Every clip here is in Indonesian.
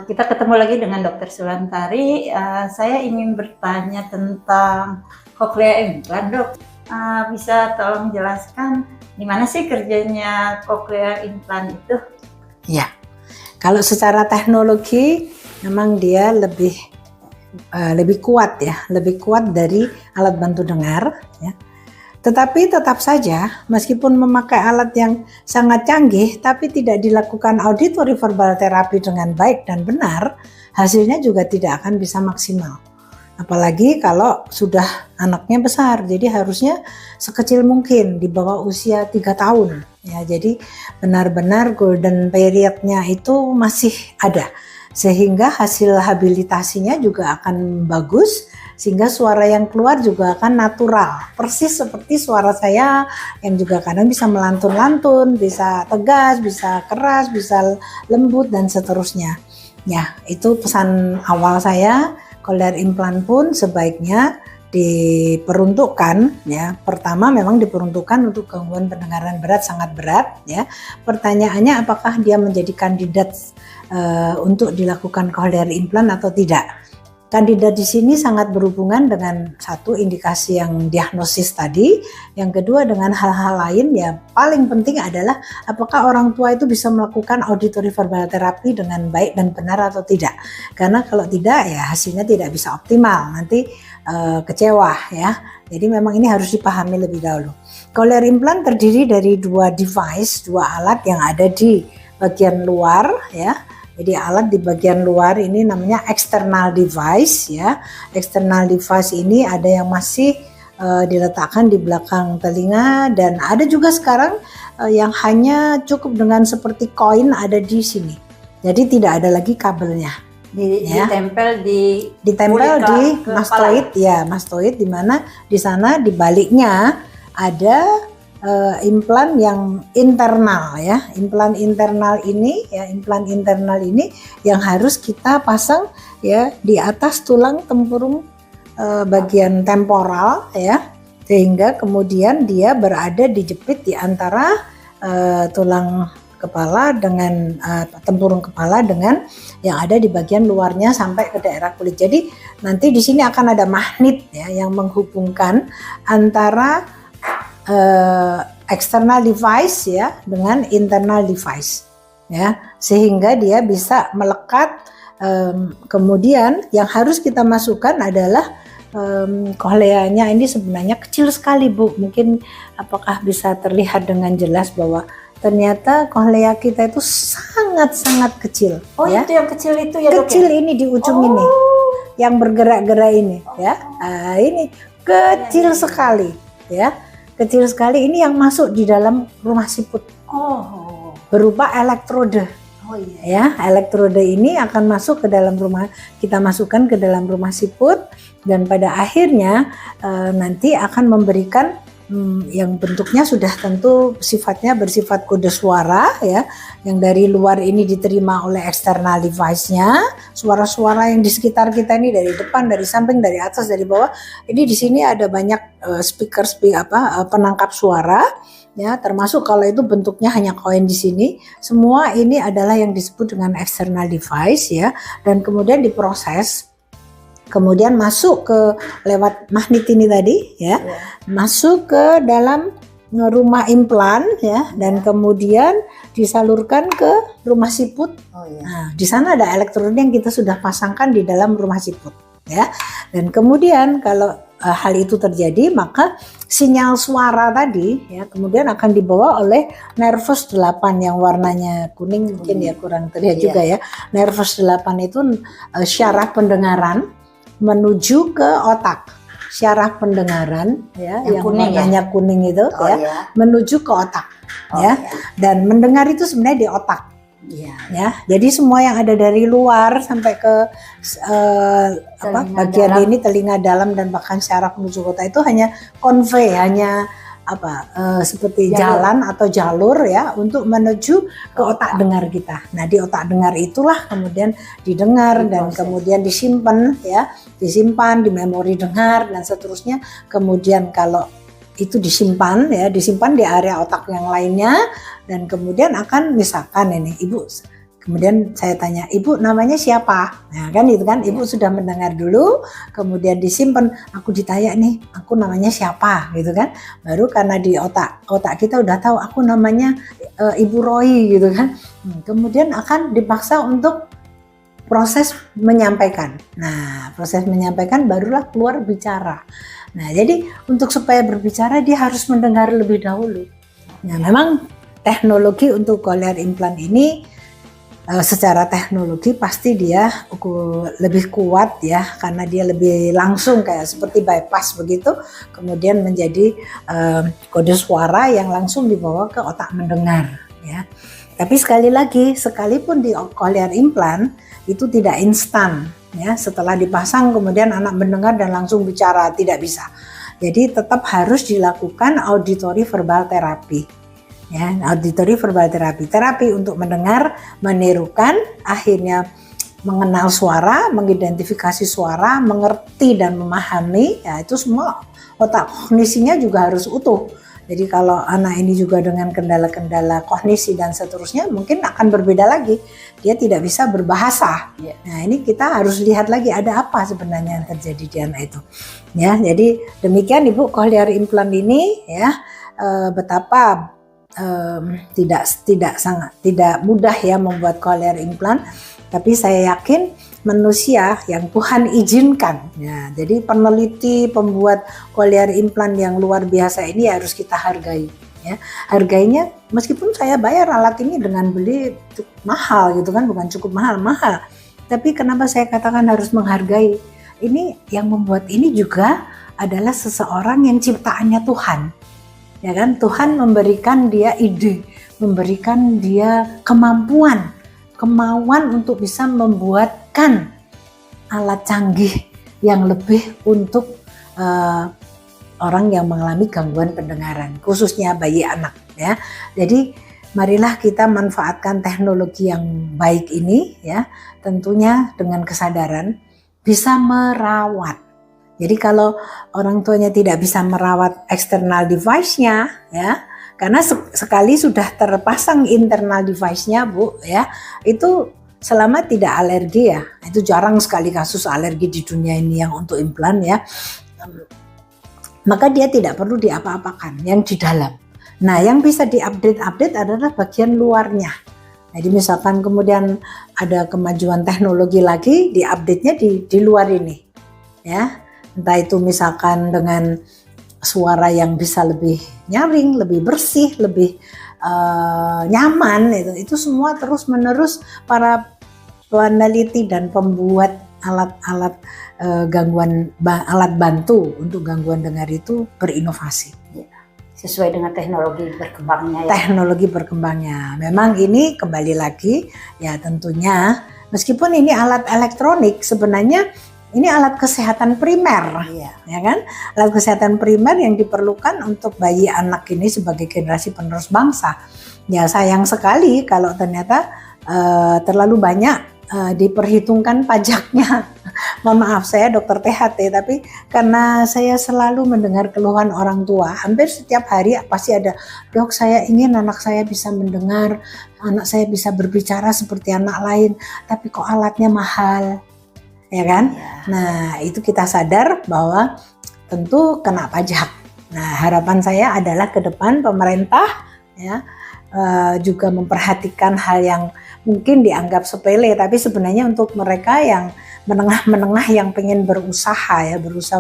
Kita ketemu lagi dengan Dokter Sulantari. Saya ingin bertanya tentang cochlea implant, Dok. Bisa tolong jelaskan gimana sih kerjanya cochlea implant itu? Ya, kalau secara teknologi memang dia lebih kuat ya, lebih kuat dari alat bantu dengar ya. Tetapi tetap saja meskipun memakai alat yang sangat canggih tapi tidak dilakukan auditory verbal therapy dengan baik dan benar, hasilnya juga tidak akan bisa maksimal. Apalagi kalau sudah anaknya besar, jadi harusnya sekecil mungkin di bawah usia 3 tahun ya. Jadi benar-benar golden periodnya itu masih ada, sehingga hasil habilitasinya juga akan bagus, sehingga suara yang keluar juga akan natural, persis seperti suara saya yang juga kadang bisa melantun-lantun, bisa tegas, bisa keras, bisa lembut dan seterusnya. Ya, itu pesan awal saya. Cochlear implant pun sebaiknya diperuntukkan ya. Pertama memang diperuntukkan untuk gangguan pendengaran berat, sangat berat ya. Pertanyaannya apakah dia menjadi kandidat untuk dilakukan cochlear implant atau tidak. Kandidat di sini sangat berhubungan dengan satu, indikasi yang diagnosis tadi, yang kedua dengan hal-hal lain. Ya paling penting adalah apakah orang tua itu bisa melakukan auditory verbal therapy dengan baik dan benar atau tidak. Karena kalau tidak ya hasilnya tidak bisa optimal, nanti kecewa ya. Jadi memang ini harus dipahami lebih dahulu. Cochlear implant terdiri dari dua device, dua alat yang ada di bagian luar ya. Jadi alat di bagian luar ini namanya external device ya. External device ini ada yang masih diletakkan di belakang telinga, dan ada juga sekarang yang hanya cukup dengan seperti koin ada di sini. Jadi tidak ada lagi kabelnya. Ditempel di mastoid ya, mastoid, di mana di sana di baliknya ada implan yang internal ya. Implan internal ini yang harus kita pasang ya di atas tulang tempurung bagian temporal ya, sehingga kemudian dia berada dijepit di antara tulang kepala dengan tempurung kepala dengan yang ada di bagian luarnya sampai ke daerah kulit. Jadi nanti di sini akan ada magnet ya yang menghubungkan antara external device ya dengan internal device ya, sehingga dia bisa melekat. Kemudian yang harus kita masukkan adalah cochleanya ini sebenarnya kecil sekali, Bu. Mungkin apakah bisa terlihat dengan jelas bahwa ternyata cochlea kita itu sangat-sangat kecil. Oh ya. Itu yang kecil itu ya, Dok? Kecil ini di ujung ini yang bergerak-gerak ini ya. Ini kecil sekali ya. Kecil sekali, ini yang masuk di dalam rumah siput berupa elektrode. Ya, elektrode ini akan masuk ke dalam rumah, kita masukkan ke dalam rumah siput, dan pada akhirnya nanti akan memberikan yang bentuknya sudah tentu sifatnya bersifat kode suara ya, yang dari luar ini diterima oleh external device-nya. Suara-suara yang di sekitar kita ini, dari depan, dari samping, dari atas, dari bawah. Ini di sini ada banyak penangkap suara ya, termasuk kalau itu bentuknya hanya koin di sini. Semua ini adalah yang disebut dengan external device ya, dan kemudian diproses. Kemudian masuk ke lewat magnet ini tadi ya, masuk ke dalam rumah implan ya, dan kemudian disalurkan ke rumah siput. Nah, di sana ada elektrode yang kita sudah pasangkan di dalam rumah siput ya. Dan kemudian kalau hal itu terjadi, maka sinyal suara tadi ya kemudian akan dibawa oleh nervus 8 yang warnanya kuning, mungkin ya kurang terlihat juga ya. Nervus 8 itu syaraf pendengaran menuju ke otak. Syaraf pendengaran ya yang warnanya kuning itu menuju ke otak ya. Dan mendengar itu sebenarnya di otak. Ya, jadi semua yang ada dari luar sampai ke bagian dalam. Ini telinga dalam dan bahkan syaraf menuju ke otak itu hanya convey, hanya seperti jalan atau jalur ya untuk menuju ke otak dengar kita. Nah, di otak dengar itulah kemudian didengar dan kemudian disimpan ya, disimpan di memori dengar dan seterusnya. Kemudian kalau itu disimpan di area otak yang lainnya, dan kemudian akan misalkan ini Ibu Kemudian saya tanya, Ibu namanya siapa? Nah kan itu kan, Ibu sudah mendengar dulu, kemudian disimpan. Aku ditanya nih, aku namanya siapa gitu kan. Baru karena di otak kita udah tahu aku namanya Ibu Roy gitu kan. Kemudian akan dipaksa untuk proses menyampaikan. Nah proses menyampaikan barulah keluar bicara. Nah jadi untuk supaya berbicara dia harus mendengar lebih dahulu. Nah memang teknologi untuk cochlear implant ini secara teknologi pasti dia lebih kuat ya, karena dia lebih langsung kayak seperti bypass begitu, kemudian menjadi kode suara yang langsung dibawa ke otak mendengar ya. Tapi sekali lagi, sekalipun di cochlear implant itu tidak instan ya, setelah dipasang kemudian anak mendengar dan langsung bicara, tidak bisa. Jadi tetap harus dilakukan auditory verbal therapy. Ya, auditory verbal terapi untuk mendengar, menirukan, akhirnya mengenal suara, mengidentifikasi suara, mengerti dan memahami, ya itu semua otak kognisinya juga harus utuh. Jadi kalau anak ini juga dengan kendala-kendala kognisi dan seterusnya mungkin akan berbeda lagi. Dia tidak bisa berbahasa. Nah ini kita harus lihat lagi ada apa sebenarnya yang terjadi di anak itu. Ya, jadi demikian Ibu, cochlear implant ini ya betapa tidak mudah ya membuat cochlear implant, tapi saya yakin manusia yang Tuhan izinkan ya, jadi peneliti pembuat cochlear implant yang luar biasa ini harus kita hargai ya. Hargainya meskipun saya bayar alat ini dengan beli cukup mahal gitu kan, bukan cukup mahal, tapi kenapa saya katakan harus menghargai ini, yang membuat ini juga adalah seseorang yang ciptaannya Tuhan. Ya kan, Tuhan memberikan dia ide, memberikan dia kemauan untuk bisa membuatkan alat canggih yang lebih untuk orang yang mengalami gangguan pendengaran, khususnya bayi anak ya. Jadi marilah kita manfaatkan teknologi yang baik ini ya, tentunya dengan kesadaran bisa merawat. Jadi kalau orang tuanya tidak bisa merawat eksternal device-nya ya, karena sekali sudah terpasang internal device-nya Bu ya, itu selama tidak alergi ya, itu jarang sekali kasus alergi di dunia ini yang untuk implan ya, maka dia tidak perlu diapa-apakan yang di dalam. Nah yang bisa diupdate adalah bagian luarnya. Jadi misalkan kemudian ada kemajuan teknologi lagi, diupdate-nya di luar ini ya. Entah itu misalkan dengan suara yang bisa lebih nyaring, lebih bersih, lebih nyaman, itu semua terus menerus para peneliti dan pembuat alat-alat alat bantu untuk gangguan dengar itu berinovasi. Sesuai dengan teknologi berkembangnya ya. Teknologi berkembangnya. Memang ini kembali lagi ya, tentunya meskipun ini alat elektronik, sebenarnya ini alat kesehatan primer, ya kan? Alat kesehatan primer yang diperlukan untuk bayi anak ini sebagai generasi penerus bangsa. Ya sayang sekali kalau ternyata terlalu banyak diperhitungkan pajaknya. Mohon maaf, saya dokter THT, tapi karena saya selalu mendengar keluhan orang tua, hampir setiap hari pasti ada, dok saya ingin anak saya bisa mendengar, anak saya bisa berbicara seperti anak lain, tapi kok alatnya mahal. Ya kan? Nah itu kita sadar bahwa tentu kena pajak. Nah harapan saya adalah ke depan pemerintah ya juga memperhatikan hal yang mungkin dianggap sepele, tapi sebenarnya untuk mereka yang menengah-menengah yang pengen berusaha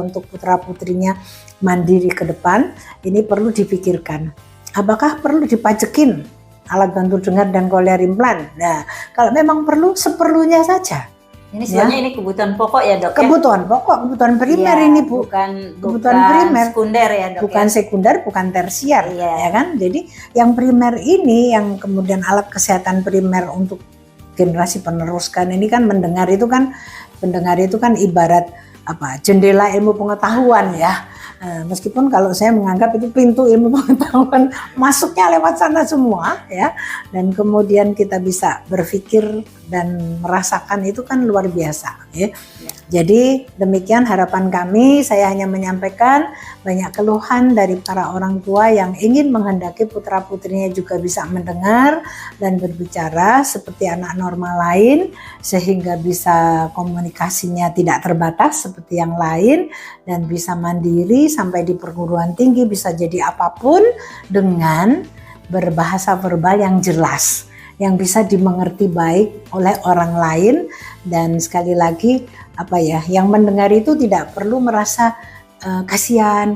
untuk putra-putrinya mandiri ke depan, ini perlu dipikirkan. Apakah perlu dipajekin alat bantu dengar dan cochlear implant? Nah kalau memang perlu, seperlunya saja. Ini sebenarnya ini kebutuhan pokok ya dok? Kebutuhan pokok, kebutuhan primer ya, ini Bu. Bukan primer. Sekunder ya dok? Bukan ya? Sekunder, bukan tersier ya kan. Jadi yang primer ini, yang kemudian alat kesehatan primer untuk generasi penerus kan, ini kan mendengar itu kan ibarat jendela ilmu pengetahuan ya. Meskipun kalau saya menganggap itu pintu ilmu pengetahuan masuknya lewat sana semua ya, dan kemudian kita bisa berpikir dan merasakan itu kan luar biasa ya. Jadi demikian harapan kami, saya hanya menyampaikan banyak keluhan dari para orang tua yang ingin menghendaki putra-putrinya juga bisa mendengar dan berbicara seperti anak normal lain, sehingga bisa komunikasinya tidak terbatas seperti yang lain dan bisa mandiri sampai di perguruan tinggi, bisa jadi apapun dengan berbahasa verbal yang jelas, yang bisa dimengerti baik oleh orang lain. Dan sekali lagi yang mendengar itu tidak perlu merasa kasihan,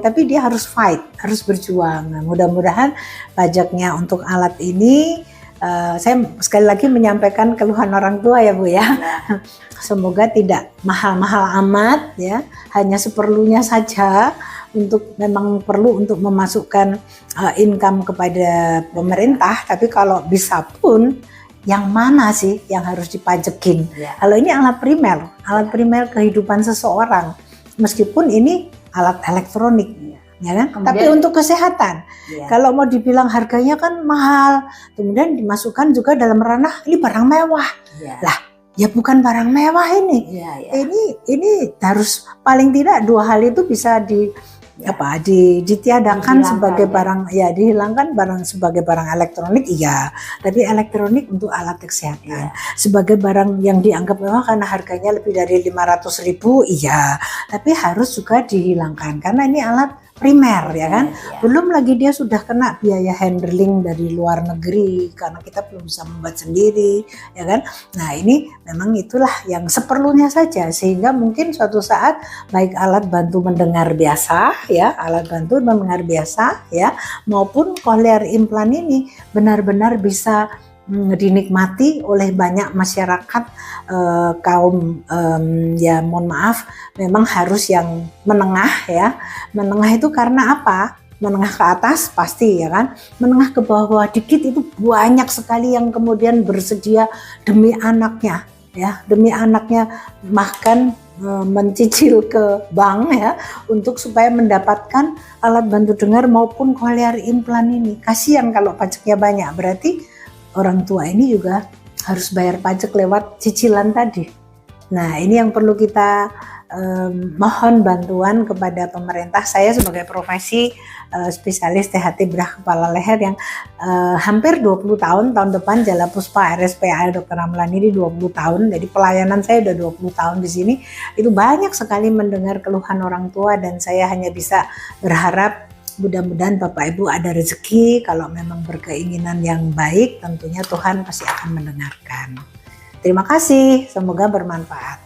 tapi dia harus fight, harus berjuang. Nah, mudah-mudahan pajaknya untuk alat ini, saya sekali lagi menyampaikan keluhan orang tua ya Bu ya. Semoga tidak mahal-mahal amat ya, hanya seperlunya saja, untuk memang perlu untuk memasukkan income kepada pemerintah. Tapi kalau bisa pun yang mana sih yang harus dipajekin? Kalau ini alat primer kehidupan seseorang, meskipun ini alat elektronik, ya kan? Kemudian, tapi untuk kesehatan, kalau mau dibilang harganya kan mahal, kemudian dimasukkan juga dalam ranah ini barang mewah, lah ya bukan barang mewah ini, ini harus paling tidak dua hal itu bisa ditiadakan sebagai barang dihilangkan sebagai barang elektronik, tapi elektronik untuk alat kesehatan sebagai barang yang dianggap mewah karena harganya lebih dari 500.000, tapi harus juga dihilangkan karena ini alat primer ya kan. Belum lagi dia sudah kena biaya handling dari luar negeri karena kita belum bisa membuat sendiri ya kan. Nah ini memang itulah yang seperlunya saja, sehingga mungkin suatu saat baik alat bantu mendengar biasa alat bantu mendengar biasa maupun cochlear implant ini benar-benar bisa dinikmati oleh banyak masyarakat kaum mohon maaf memang harus yang menengah menengah itu karena apa? Menengah ke atas pasti ya kan, menengah ke bawah dikit itu banyak sekali yang kemudian bersedia demi anaknya bahkan mencicil ke bank untuk supaya mendapatkan alat bantu dengar maupun cochlear implant ini. Kasihan kalau pajaknya banyak, berarti orang tua ini juga harus bayar pajak lewat cicilan tadi. Nah ini yang perlu kita mohon bantuan kepada pemerintah. Saya sebagai profesi spesialis THT bedah kepala leher yang hampir 20 tahun depan Jala Puspa RSPA Dr. Ramlan ini 20 tahun, jadi pelayanan saya udah 20 tahun di sini. Itu banyak sekali mendengar keluhan orang tua dan saya hanya bisa berharap mudah-mudahan Bapak Ibu ada rezeki, kalau memang berkeinginan yang baik tentunya Tuhan pasti akan mendengarkan. Terima kasih, semoga bermanfaat.